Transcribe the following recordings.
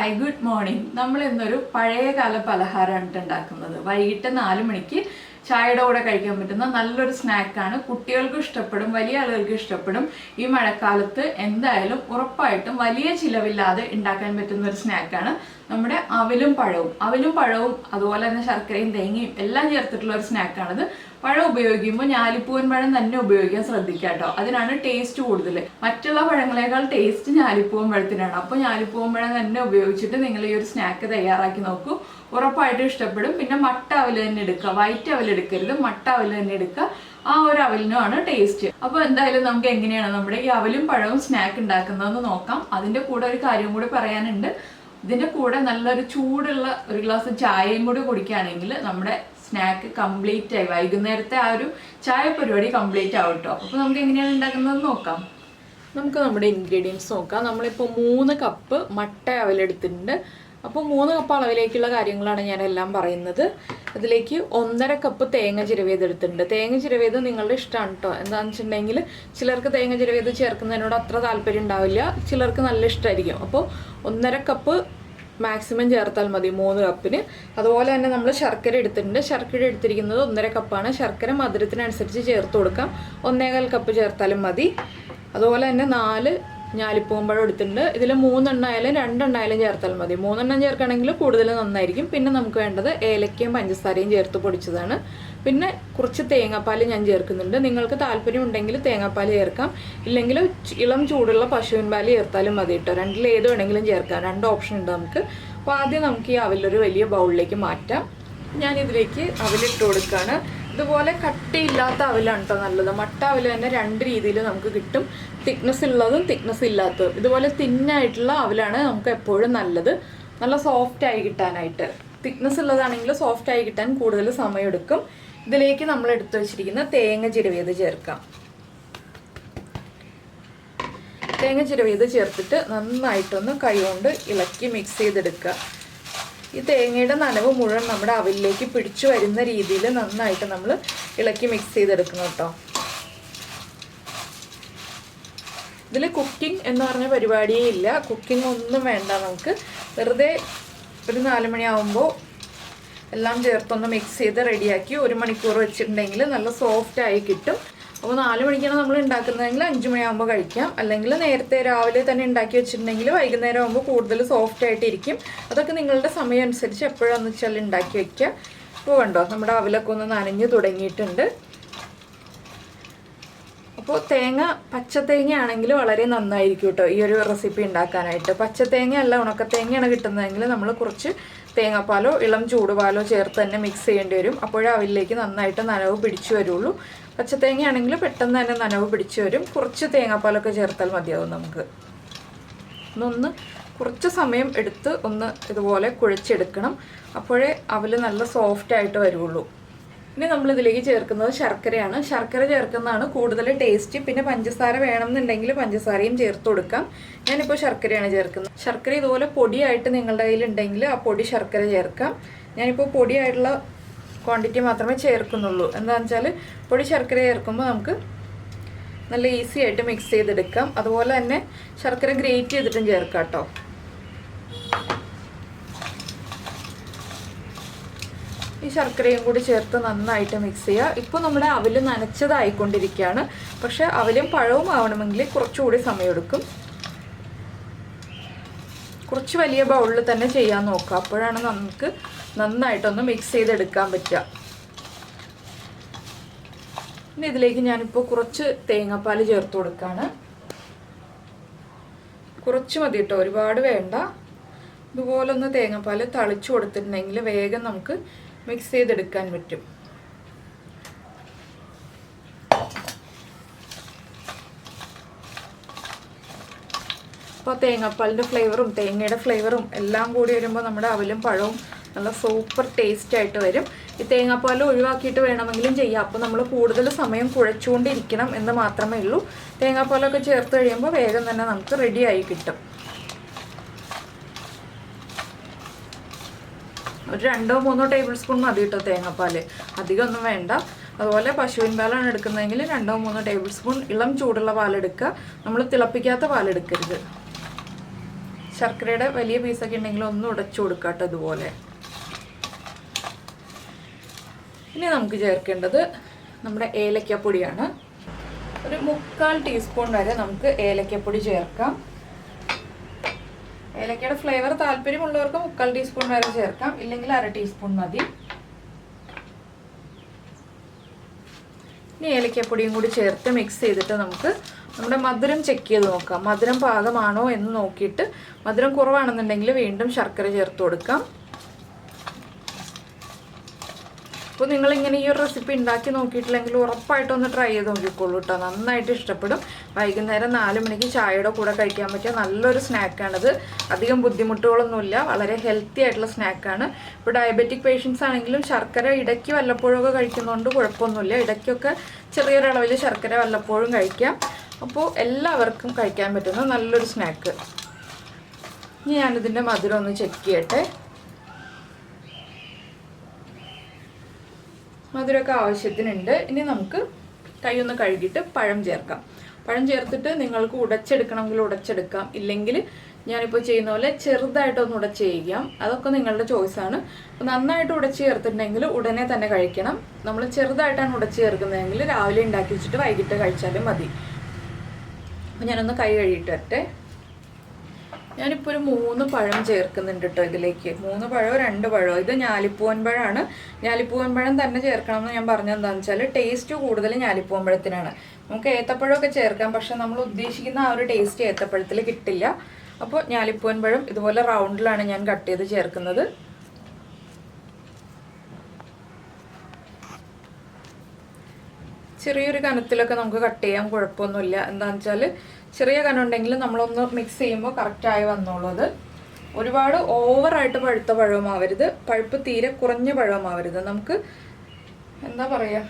Hi good morning. നമ്മൾ ഇന്നൊരു പഴയകാല പലഹാരമാണ് ഉണ്ടാക്കുന്നത്. വൈകിട്ട് 4 മണിക്ക് ചായയുടെ കൂടെ കഴിക്കാൻ പറ്റുന്ന നല്ലൊരു സ്നാക്കാണ്. കുട്ടികൾക്കും ഇഷ്ടപ്പെടും, വലിയ ആളുകൾക്കും ഇഷ്ടപ്പെടും. ഈ മഴക്കാലത്ത് എന്തായാലും ഉറപ്പായിട്ടും വലിയ ചിലവില്ലാതെ ഉണ്ടാക്കാൻ പറ്റുന്ന ഒരു സ്നാക്കാണ് നമ്മുടെ അവലും പഴവും അതുപോലെ തന്നെ ശർക്കരയും തേങ്ങയും എല്ലാം ചേർത്തിട്ടുള്ള ഒരു സ്നാക്കാണിത്. പഴം ഉപയോഗിക്കുമ്പോൾ ഞാലിപ്പൂവൻ പഴം തന്നെ ഉപയോഗിക്കാൻ ശ്രദ്ധിക്കുക കേട്ടോ. അതിനാണ് ടേസ്റ്റ് കൂടുതൽ. മറ്റുള്ള പഴങ്ങളെക്കാൾ ടേസ്റ്റ് ഞാലിപ്പൂവൻ പഴത്തിനാണ്. അപ്പോൾ ഞാലിപ്പൂവൻ പഴം തന്നെ ഉപയോഗിച്ചിട്ട് നിങ്ങൾ ഈ ഒരു സ്നാക്ക് തയ്യാറാക്കി നോക്കൂ, ഉറപ്പായിട്ടും ഇഷ്ടപ്പെടും. പിന്നെ മട്ട അവൽ തന്നെ എടുക്കുക, വൈറ്റ് അവൽ എടുക്കരുത്, മട്ട അവൽ തന്നെ എടുക്കുക. ആ ഒരു അവലിനുമാണ് ടേസ്റ്റ്. അപ്പോൾ എന്തായാലും നമുക്ക് എങ്ങനെയാണ് നമ്മുടെ ഈ അവലും പഴവും സ്നാക്ക് ഉണ്ടാക്കുന്നതെന്ന് നോക്കാം. അതിൻ്റെ കൂടെ ഒരു കാര്യം കൂടി പറയാനുണ്ട്. ഇതിൻ്റെ കൂടെ നല്ലൊരു ചൂടുള്ള ഒരു ഗ്ലാസ് ചായയും കൂടി കുടിക്കുകയാണെങ്കിൽ നമ്മുടെ സ്നാക്ക് കംപ്ലീറ്റ് ആയി. വൈകുന്നേരത്തെ ആ ഒരു ചായ പരിപാടി കംപ്ലീറ്റ് ആവും കേട്ടോ. അപ്പോൾ നമുക്ക് എങ്ങനെയാണ് ഉണ്ടാക്കുന്നത് നോക്കാം. നമുക്ക് നമ്മുടെ ഇൻഗ്രീഡിയൻസ് നോക്കാം. നമ്മളിപ്പോൾ 3 കപ്പ് മട്ട അവലെടുത്തിട്ടുണ്ട്. അപ്പോൾ 3 കപ്പ് അളവിലേക്കുള്ള കാര്യങ്ങളാണ് ഞാനെല്ലാം പറയുന്നത്. അതിലേക്ക് 1.5 കപ്പ് തേങ്ങ ചിരവിയതെടുത്തിട്ടുണ്ട്. തേങ്ങ ചിരവിയത് നിങ്ങളുടെ ഇഷ്ടമാണ് കേട്ടോ. എന്താണെന്ന് വെച്ചിട്ടുണ്ടെങ്കിൽ ചിലർക്ക് തേങ്ങ ചിരവിയത് ചേർക്കുന്നതിനോട് അത്ര താല്പര്യം ഉണ്ടാവില്ല, ചിലർക്ക് നല്ല ഇഷ്ടമായിരിക്കും. അപ്പോൾ 1.5 കപ്പ് മാക്സിമം ചേർത്താൽ മതി 3 കപ്പിന്. അതുപോലെ തന്നെ നമ്മൾ ശർക്കര എടുത്തിട്ടുണ്ട്. ശർക്കര എടുത്തിരിക്കുന്നത് 1.5 കപ്പാണ്. ശർക്കര മധുരത്തിനനുസരിച്ച് ചേർത്ത് കൊടുക്കാം. 1.25 കപ്പ് ചേർത്താലും മതി. അതുപോലെ തന്നെ 4 ഞാലിപ്പൂമ്പഴം എടുത്തിട്ടുണ്ട്. ഇതിൽ 3 എണ്ണായാലും 2 എണ്ണായാലും ചേർത്താൽ മതി. 3 എണ്ണം ചേർക്കുകയാണെങ്കിൽ കൂടുതൽ നന്നായിരിക്കും. പിന്നെ നമുക്ക് വേണ്ടത് ഏലക്കയും പഞ്ചസാരയും ചേർത്ത് പൊടിച്ചതാണ്. പിന്നെ കുറച്ച് തേങ്ങാപ്പാൽ ഞാൻ ചേർക്കുന്നുണ്ട്. നിങ്ങൾക്ക് താല്പര്യം ഉണ്ടെങ്കിൽ തേങ്ങാപ്പാൽ ചേർക്കാം, ഇല്ലെങ്കിൽ ഇളം ചൂടുള്ള പശുവിൻ പാൽ ചേർത്താലും മതി കേട്ടോ. രണ്ടിൽ ഏത് വേണമെങ്കിലും ചേർക്കാം, 2 ഓപ്ഷൻ ഉണ്ട് നമുക്ക്. അപ്പോൾ ആദ്യം നമുക്ക് ഈ അവലൊരു വലിയ ബൗളിലേക്ക് മാറ്റാം. ഞാനിതിലേക്ക് അവലിട്ട് കൊടുക്കുകയാണ്. ഇതുപോലെ കട്ടിയില്ലാത്ത അവലാണ് കേട്ടോ നല്ലത്. മട്ട അവൽ തന്നെ 2 രീതിയിൽ നമുക്ക് കിട്ടും, തിക്നെസ് ഉള്ളതും തിക്നെസ് ഇല്ലാത്തതും. ഇതുപോലെ തിന്നായിട്ടുള്ള അവലാണ് നമുക്ക് എപ്പോഴും നല്ലത്, നല്ല സോഫ്റ്റായി കിട്ടാനായിട്ട്. തിക്നെസ് ഉള്ളതാണെങ്കിൽ സോഫ്റ്റായി കിട്ടാൻ കൂടുതൽ സമയമെടുക്കും. ഇതിലേക്ക് നമ്മൾ എടുത്തു വെച്ചിരിക്കുന്ന തേങ്ങ ചിരവിയത് ചേർക്കാം. തേങ്ങ ചിരവിയത് ചേർത്തിട്ട് നന്നായിട്ടൊന്ന് കൈകൊണ്ട് ഇളക്കി മിക്സ് ചെയ്തെടുക്കുക. ഈ തേങ്ങയുടെ നനവ് മുഴുവൻ നമ്മുടെ അവലിലേക്ക് പിടിച്ചു വരുന്ന രീതിയിൽ നന്നായിട്ട് നമ്മൾ ഇളക്കി മിക്സ് ചെയ്തെടുക്കണം കേട്ടോ. ഇതിൽ കുക്കിംഗ് എന്ന് പറഞ്ഞ പരിപാടിയേ ഇല്ല, കുക്കിംഗ് ഒന്നും വേണ്ട. നമുക്ക് വെറുതെ ഒരു 4 മണിയാവുമ്പോൾ എല്ലാം ചേർത്തൊന്ന് മിക്സ് ചെയ്ത് റെഡിയാക്കി 1 മണിക്കൂർ വെച്ചിട്ടുണ്ടെങ്കിൽ നല്ല സോഫ്റ്റായി കിട്ടും. അപ്പോൾ 4 മണിക്കാണ് നമ്മൾ ഉണ്ടാക്കുന്നതെങ്കിൽ 5 മണിയാകുമ്പോൾ കഴിക്കാം. അല്ലെങ്കിൽ നേരത്തെ രാവിലെ തന്നെ ഉണ്ടാക്കി വെച്ചിട്ടുണ്ടെങ്കിൽ വൈകുന്നേരം ആകുമ്പോൾ കൂടുതൽ സോഫ്റ്റ് ആയിട്ടിരിക്കും. അതൊക്കെ നിങ്ങളുടെ സമയം അനുസരിച്ച് എപ്പോഴാണെന്ന് വെച്ചാൽ ഉണ്ടാക്കി വയ്ക്കുക. ഇപ്പോൾ കണ്ടോ നമ്മുടെ അവലൊക്കെ ഒന്ന് നനഞ്ഞ് തുടങ്ങിയിട്ടുണ്ട്. അപ്പോൾ തേങ്ങ പച്ചത്തേങ്ങ ആണെങ്കിൽ വളരെ നന്നായിരിക്കും കേട്ടോ ഈ ഒരു റെസിപ്പി ഉണ്ടാക്കാനായിട്ട്. പച്ചത്തേങ്ങ അല്ല ഉണക്കത്തേങ്ങയാണ് കിട്ടുന്നതെങ്കിൽ നമ്മൾ കുറച്ച് തേങ്ങാപ്പാലോ ഇളം ചൂടുപാലോ ചേർത്ത് തന്നെ മിക്സ് ചെയ്യേണ്ടി വരും. അപ്പോഴേ അവലിലേക്ക് നന്നായിട്ട് നനവ് പിടിച്ചു വരുള്ളൂ. പച്ചത്തേങ്ങയാണെങ്കിൽ പെട്ടെന്ന് തന്നെ നനവ് പിടിച്ചു വരും. കുറച്ച് തേങ്ങാപ്പാലൊക്കെ ചേർത്താൽ മതിയാവും. നമുക്ക് ഒന്ന് കുറച്ച് സമയം എടുത്ത് ഒന്ന് ഇതുപോലെ കുഴച്ചെടുക്കണം. അപ്പോഴേ അവല് നല്ല സോഫ്റ്റായിട്ട് വരുള്ളൂ. ഇനി നമ്മളിതിലേക്ക് ചേർക്കുന്നത് ശർക്കരയാണ്. ശർക്കര ചേർക്കുന്നതാണ് കൂടുതൽ ടേസ്റ്റ്. പിന്നെ പഞ്ചസാര വേണമെന്നുണ്ടെങ്കിൽ പഞ്ചസാരയും ചേർത്ത് കൊടുക്കാം. ഞാനിപ്പോൾ ശർക്കരയാണ് ചേർക്കുന്നത്. ശർക്കര ഇതുപോലെ പൊടിയായിട്ട് നിങ്ങളുടെ കയ്യിലുണ്ടെങ്കിൽ ആ പൊടി ശർക്കര ചേർക്കാം. ഞാനിപ്പോൾ പൊടിയായിട്ടുള്ള ക്വാണ്ടിറ്റി മാത്രമേ ചേർക്കുന്നുള്ളൂ. എന്താണെന്ന് വെച്ചാൽ പൊടി ശർക്കര ചേർക്കുമ്പോൾ നമുക്ക് നല്ല ഈസി ആയിട്ട് മിക്സ് ചെയ്തെടുക്കാം. അതുപോലെ തന്നെ ശർക്കര ഗ്രേറ്റ് ചെയ്തിട്ടും ചേർക്കാം കേട്ടോ. ഈ ശർക്കരയും കൂടി ചേർത്ത് നന്നായിട്ട് മിക്സ് ചെയ്യുക. ഇപ്പോൾ നമ്മുടെ അവല് നനച്ചതായിക്കൊണ്ടിരിക്കുകയാണ്. പക്ഷെ അവലും പഴവും ആവണമെങ്കിൽ കുറച്ചുകൂടി സമയമെടുക്കും. കുറച്ച് വലിയ ബൗളിൽ തന്നെ ചെയ്യാൻ നോക്കുക. അപ്പോഴാണ് നമുക്ക് നന്നായിട്ടൊന്ന് മിക്സ് ചെയ്തെടുക്കാൻ പറ്റുക. ഇനി ഇതിലേക്ക് ഞാനിപ്പോൾ കുറച്ച് തേങ്ങാപ്പാൽ ചേർത്ത് കൊടുക്കുകയാണ്. കുറച്ച് മതി കേട്ടോ, ഒരുപാട് വേണ്ട. ഇതുപോലെ ഒന്ന് തേങ്ങാപ്പാൽ തളിച്ചു കൊടുത്തിട്ടുണ്ടെങ്കിൽ വേഗം നമുക്ക് മിക്സ് ചെയ്തെടുക്കാൻ പറ്റും. അപ്പോൾ തേങ്ങാപ്പാലിൻ്റെ ഫ്ലേവറും തേങ്ങയുടെ ഫ്ലേവറും എല്ലാം കൂടി വരുമ്പോൾ നമ്മുടെ അവലും പഴവും നല്ല സൂപ്പർ ടേസ്റ്റ് ആയിട്ട് വരും. ഈ തേങ്ങാപ്പാൽ ഒഴിവാക്കിയിട്ട് വേണമെങ്കിലും ചെയ്യാം. അപ്പോൾ നമ്മൾ കൂടുതൽ സമയം കുഴച്ചുകൊണ്ടിരിക്കണം എന്ന് മാത്രമേ ഉള്ളൂ. തേങ്ങാപ്പാലൊക്കെ ചേർത്ത് കഴിയുമ്പോൾ വേഗം തന്നെ നമുക്ക് റെഡിയായി കിട്ടും. ഒരു 2-3 ടേബിൾ സ്പൂൺ മതി കേട്ടോ തേങ്ങാപ്പാൽ, അധികമൊന്നും വേണ്ട. അതുപോലെ പശുവിൻ പാലാണ് എടുക്കുന്നതെങ്കിൽ 2-3 ടേബിൾ സ്പൂൺ ഇളം ചൂടുള്ള പാലെടുക്കുക. നമ്മൾ തിളപ്പിക്കാത്ത പാലെടുക്കരുത്. ശർക്കരയുടെ വലിയ പീസൊക്കെ ഉണ്ടെങ്കിൽ ഒന്ന് ഉടച്ചു കൊടുക്കാം കേട്ടോ ഇതുപോലെ. ഇനി നമുക്ക് ചേർക്കേണ്ടത് നമ്മുടെ ഏലക്കപ്പൊടിയാണ്. ഒരു 3/4 ടീസ്പൂൺ വരെ നമുക്ക് ഏലക്കപ്പൊടി ചേർക്കാം. ഏലക്കയുടെ ഫ്ലേവർ താല്പര്യമുള്ളവർക്ക് 3/4 ടീസ്പൂൺ വരെ ചേർക്കാം, ഇല്ലെങ്കിൽ 1/2 ടീസ്പൂൺ മതി. ഇനി ഏലക്കപ്പൊടിയും കൂടി ചേർത്ത് മിക്സ് ചെയ്തിട്ട് നമുക്ക് നമ്മുടെ മധുരം ചെക്ക് ചെയ്ത് നോക്കാം. മധുരം പാകമാണോ എന്ന് നോക്കിയിട്ട് മധുരം കുറവാണെന്നുണ്ടെങ്കിൽ വീണ്ടും ശർക്കര ചേർത്ത് കൊടുക്കാം. അപ്പോൾ നിങ്ങളിങ്ങനെ ഈ ഒരു റെസിപ്പി ഉണ്ടാക്കി നോക്കിയിട്ടില്ലെങ്കിൽ ഉറപ്പായിട്ടൊന്ന് ട്രൈ ചെയ്ത് നോക്കിക്കോളൂ കേട്ടോ. നന്നായിട്ട് ഇഷ്ടപ്പെടും. വൈകുന്നേരം 4 മണിക്ക് ചായയുടെ കൂടെ കഴിക്കാൻ പറ്റിയ നല്ലൊരു സ്നാക്കാണിത്. അധികം ബുദ്ധിമുട്ടുകളൊന്നുമില്ല, വളരെ ഹെൽത്തി ആയിട്ടുള്ള സ്നാക്കാണ്. ഇപ്പോൾ ഡയബറ്റിക് പേഷ്യൻസ് ആണെങ്കിലും ശർക്കര ഇടയ്ക്ക് വല്ലപ്പോഴൊക്കെ കഴിക്കുന്നതുകൊണ്ട് കുഴപ്പമൊന്നുമില്ല. ഇടയ്ക്കൊക്കെ ചെറിയൊരളവിൽ ശർക്കര വല്ലപ്പോഴും കഴിക്കാം. അപ്പോൾ എല്ലാവർക്കും കഴിക്കാൻ പറ്റുന്ന നല്ലൊരു സ്നാക്ക്. ഇനി ഞാനിതിൻ്റെ മധുരം ഒന്ന് ചെക്ക് ചെയ്യട്ടെ. മധുരമൊക്കെ ആവശ്യത്തിനുണ്ട്. ഇനി നമുക്ക് കൈയൊന്ന് കഴുകിയിട്ട് പഴം ചേർക്കാം. പഴം ചേർത്തിട്ട് നിങ്ങൾക്ക് ഉടച്ചെടുക്കണമെങ്കിൽ ഉടച്ചെടുക്കാം, ഇല്ലെങ്കിൽ ഞാനിപ്പോൾ ചെയ്യുന്ന പോലെ ചെറുതായിട്ടൊന്ന് ഉടച്ച് ചെയ്യാം. അതൊക്കെ നിങ്ങളുടെ ചോയ്സാണ്. അപ്പോൾ നന്നായിട്ട് ഉടച്ച് ചേർത്തിട്ടുണ്ടെങ്കിൽ ഉടനെ തന്നെ കഴിക്കണം. നമ്മൾ ചെറുതായിട്ടാണ് ഉടച്ച് ചേർക്കുന്നതെങ്കിൽ രാവിലെ ഉണ്ടാക്കി വെച്ചിട്ട് വൈകിട്ട് കഴിച്ചാലും മതി. അപ്പോൾ ഞാനൊന്ന് കൈ കഴുകിയിട്ട് വരട്ടെ. ഞാനിപ്പോൾ ഒരു 3 പഴം ചേർക്കുന്നുണ്ട് കേട്ടോ ഇതിലേക്ക്. 3 പഴമോ 2 പഴമോ. ഇത് ഞാലിപ്പൂവൻ പഴമാണ്. ഞാലിപ്പൂവൻ പഴം തന്നെ ചേർക്കണം എന്ന് ഞാൻ പറഞ്ഞത് എന്താണെന്ന് വെച്ചാൽ ടേസ്റ്റ് കൂടുതൽ ഞാലിപ്പൂവൻ പഴത്തിനാണ്. നമുക്ക് ഏത്തപ്പഴമൊക്കെ ചേർക്കാം, പക്ഷെ നമ്മൾ ഉദ്ദേശിക്കുന്ന ആ ഒരു ടേസ്റ്റ് ഏത്തപ്പഴത്തിൽ കിട്ടില്ല. അപ്പോൾ ഞാലിപ്പൂവൻ പഴം ഇതുപോലെ റൗണ്ടിലാണ് ഞാൻ കട്ട് ചെയ്ത് ചേർക്കുന്നത്. ചെറിയൊരു കനത്തിലൊക്കെ നമുക്ക് കട്ട് ചെയ്യാൻ കുഴപ്പമൊന്നുമില്ല. എന്താണെന്ന് വെച്ചാൽ ചെറിയ കനം ഉണ്ടെങ്കിൽ നമ്മളൊന്ന് മിക്സ് ചെയ്യുമ്പോൾ കറക്റ്റായി വന്നോളൂ. അത് ഒരുപാട് ഓവറായിട്ട് പഴുത്ത പഴവുമാവരുത്, പഴുപ്പ് തീരെ കുറഞ്ഞ പഴവുമാവരുത്. നമുക്ക് എന്താ പറയുക,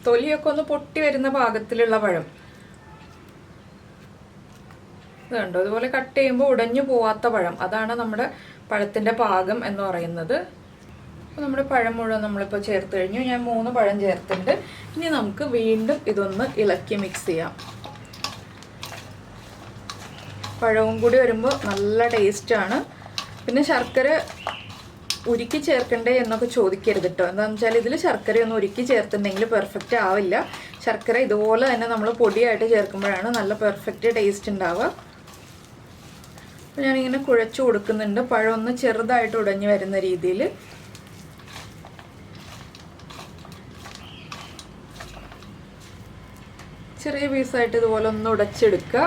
തൊലിയൊക്കെ ഒന്ന് പൊട്ടി വരുന്ന പാകത്തിലുള്ള പഴം. ഇത് കണ്ടോ, ഇതുപോലെ കട്ട് ചെയ്യുമ്പോൾ ഉടഞ്ഞു പോവാത്ത പഴം, അതാണ് നമ്മുടെ പഴത്തിൻ്റെ പാകം എന്ന് പറയുന്നത്. അപ്പോൾ നമ്മുടെ പഴം മുഴുവൻ നമ്മളിപ്പോൾ ചേർത്ത് കഴിഞ്ഞു. ഞാൻ 3 പഴം ചേർത്തിട്ടുണ്ട്. ഇനി നമുക്ക് വീണ്ടും ഇതൊന്ന് ഇളക്കി മിക്സ് ചെയ്യാം. പഴവും കൂടി വരുമ്പോൾ നല്ല ടേസ്റ്റാണ്. പിന്നെ ശർക്കര ഉരുക്കി ചേർക്കണ്ടേ എന്നൊക്കെ ചോദിക്കരുത് കേട്ടോ. എന്താണെന്ന് വെച്ചാൽ ഇതിൽ ശർക്കരയൊന്നും ഉരുക്കി ചേർത്തിട്ടുണ്ടെങ്കിൽ പെർഫെക്റ്റ് ആവില്ല. ശർക്കര ഇതുപോലെ തന്നെ നമ്മൾ പൊടിയായിട്ട് ചേർക്കുമ്പോഴാണ് നല്ല പെർഫെക്റ്റ് ടേസ്റ്റ് ഉണ്ടാവുക. അപ്പോൾ ഞാനിങ്ങനെ കുഴച്ച് കൊടുക്കുന്നുണ്ട്, പഴം ഒന്ന് ചെറുതായിട്ട് ഉടഞ്ഞു വരുന്ന രീതിയിൽ. ചെറിയ പീസായിട്ട് ഇതുപോലെ ഒന്ന് ഉടച്ചെടുക്കുക.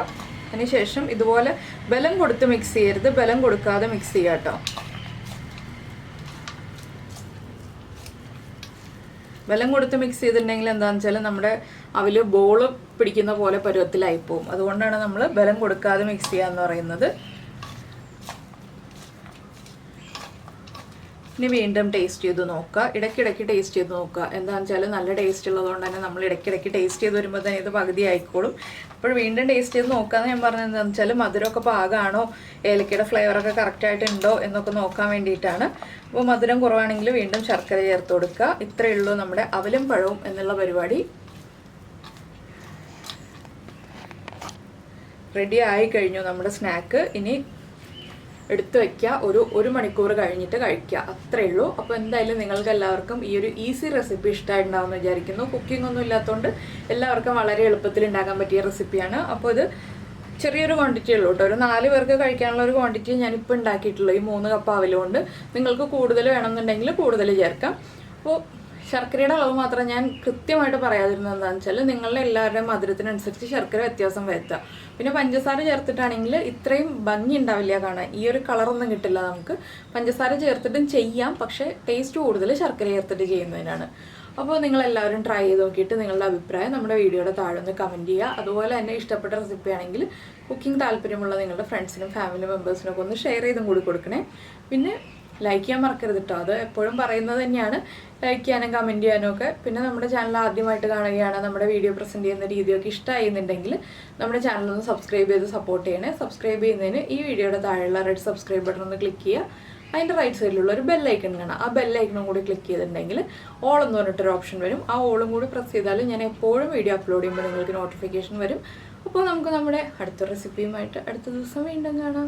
അതിനുശേഷം ഇതുപോലെ ബലം കൊടുത്ത് മിക്സ് ചെയ്യരുത്, ബലം കൊടുക്കാതെ മിക്സ് ചെയ്യുക കേട്ടോ. ബലം കൊടുത്ത് മിക്സ് ചെയ്തിട്ടുണ്ടെങ്കിൽ എന്താണെന്ന് വെച്ചാൽ നമ്മുടെ അവൽ ബോള് പിടിക്കുന്ന പോലെ പരുവത്തിലായിപ്പോവും. അതുകൊണ്ടാണ് നമ്മൾ ബലം കൊടുക്കാതെ മിക്സ് ചെയ്യുക എന്ന് പറയുന്നത്. ഇനി വീണ്ടും ടേസ്റ്റ് ചെയ്ത് നോക്കുക. ഇടയ്ക്കിടയ്ക്ക് ടേസ്റ്റ് ചെയ്ത് നോക്കുക. എന്താണെന്ന് വെച്ചാൽ നല്ല ടേസ്റ്റ് ഉള്ളതുകൊണ്ട് തന്നെ നമ്മൾ ഇടയ്ക്കിടയ്ക്ക് ടേസ്റ്റ് ചെയ്ത് വരുമ്പോൾ തന്നെ ഇത് പകുതി ആയിക്കോളും. അപ്പോൾ വീണ്ടും ടേസ്റ്റ് ചെയ്ത് നോക്കാമെന്ന് ഞാൻ പറഞ്ഞത് എന്താണെന്ന് വെച്ചാൽ മധുരമൊക്കെ പാകമാണോ, ഏലക്കയുടെ ഫ്ലേവറൊക്കെ കറക്റ്റായിട്ടുണ്ടോ എന്നൊക്കെ നോക്കാൻ വേണ്ടിയിട്ടാണ്. അപ്പോൾ മധുരം കുറവാണെങ്കിൽ വീണ്ടും ശർക്കര ചേർത്ത് കൊടുക്കുക. ഇത്രയേ ഉള്ളൂ നമ്മുടെ അവലും പഴവും എന്നുള്ള പരിപാടി. റെഡി ആയി കഴിഞ്ഞു നമ്മുടെ സ്നാക്ക്. ഇനി എടുത്തു വയ്ക്കുക, ഒരു മണിക്കൂർ കഴിഞ്ഞിട്ട് കഴിക്കുക, അത്രയേ ഉള്ളൂ. അപ്പോൾ എന്തായാലും നിങ്ങൾക്ക് എല്ലാവർക്കും ഈ ഒരു ഈസി റെസിപ്പി ഇഷ്ടമായിട്ടുണ്ടാവുമെന്ന് വിചാരിക്കുന്നു. കുക്കിംഗ് ഒന്നും ഇല്ലാത്തതുകൊണ്ട് എല്ലാവർക്കും വളരെ എളുപ്പത്തിൽ ഉണ്ടാക്കാൻ പറ്റിയ റെസിപ്പിയാണ്. അപ്പോൾ ഇത് ചെറിയൊരു ക്വാണ്ടിറ്റി ഉള്ളൂ കേട്ടോ. ഒരു 4 പേർക്ക് കഴിക്കാനുള്ള ഒരു ക്വാണ്ടിറ്റി ഞാനിപ്പോൾ ഉണ്ടാക്കിയിട്ടുള്ളൂ. ഈ 3 കപ്പ് അവലുകൊണ്ട്. നിങ്ങൾക്ക് കൂടുതൽ വേണമെന്നുണ്ടെങ്കിൽ കൂടുതൽ ചേർക്കാം. അപ്പോൾ ശർക്കരയുടെ അളവ് മാത്രം ഞാൻ കൃത്യമായിട്ട് പറയാതിരുന്നത് എന്താണെന്ന് വെച്ചാൽ നിങ്ങളുടെ എല്ലാവരുടെയും മധുരത്തിനനുസരിച്ച് ശർക്കര വ്യത്യാസം വരുത്തുക. പിന്നെ പഞ്ചസാര ചേർത്തിട്ടാണെങ്കിൽ ഇത്രയും ഭംഗി ഉണ്ടാവില്ല കാണാൻ, ഈ ഒരു കളറൊന്നും കിട്ടില്ല നമുക്ക്. പഞ്ചസാര ചേർത്തിട്ടും ചെയ്യാം, പക്ഷേ ടേസ്റ്റ് കൂടുതൽ ശർക്കര ചേർത്തിട്ട് ചെയ്യുന്നതിനാണ്. അപ്പോൾ നിങ്ങളെല്ലാവരും ട്രൈ ചെയ്ത് നോക്കിയിട്ട് നിങ്ങളുടെ അഭിപ്രായം നമ്മുടെ വീഡിയോയുടെ താഴെ ഒന്ന് കമൻറ്റ് ചെയ്യുക. അതുപോലെ തന്നെ ഇഷ്ടപ്പെട്ട റെസിപ്പി ആണെങ്കിൽ കുക്കിംഗ് താല്പര്യമുള്ള നിങ്ങളുടെ ഫ്രണ്ട്സിനും ഫാമിലി മെമ്പേഴ്സിനൊക്കെ ഒന്ന് ഷെയർ ചെയ്തും കൂടി കൊടുക്കണേ. പിന്നെ ലൈക്ക് ചെയ്യാൻ മറക്കരുത് കേട്ടോ. അത് എപ്പോഴും പറയുന്നത് തന്നെയാണ്, ലൈക്ക് ചെയ്യാനും കമൻറ്റ് ചെയ്യാനും ഒക്കെ. പിന്നെ നമ്മുടെ ചാനൽ ആദ്യമായിട്ട് കാണുകയാണ്, നമ്മുടെ വീഡിയോ പ്രസൻറ്റ് ചെയ്യുന്ന രീതിയൊക്കെ ഇഷ്ടമായിരുന്നുണ്ടെങ്കിൽ നമ്മുടെ ചാനലൊന്ന് സബ്സ്ക്രൈബ് ചെയ്ത് സപ്പോർട്ട് ചെയ്യണേ. സബ്സ്ക്രൈബ് ചെയ്യുന്നതിന് ഈ വീഡിയോയുടെ താഴെയുള്ള റെഡ് സബ്സ്ക്രൈബ് ബട്ടൺ ഒന്ന് ക്ലിക്ക് ചെയ്യുക. അതിൻ്റെ റൈറ്റ് സൈഡിലുള്ള ഒരു ബെല്ലൈക്കൺ കാണാം. ആ ബെല്ലൈക്കണും കൂടി ക്ലിക്ക് ചെയ്തിട്ടുണ്ടെങ്കിൽ ഓൾ എന്ന് പറഞ്ഞിട്ടൊരു ഓപ്ഷൻ വരും. ആ ഓളും കൂടി പ്രസ് ചെയ്താൽ ഞാൻ എപ്പോഴും വീഡിയോ അപ്ലോഡ് ചെയ്യുമ്പോൾ നിങ്ങൾക്ക് നോട്ടിഫിക്കേഷൻ വരും. അപ്പോൾ നമുക്ക് നമ്മുടെ അടുത്ത റെസിപ്പിയുമായിട്ട് അടുത്ത ദിവസം വീണ്ടും കാണാം.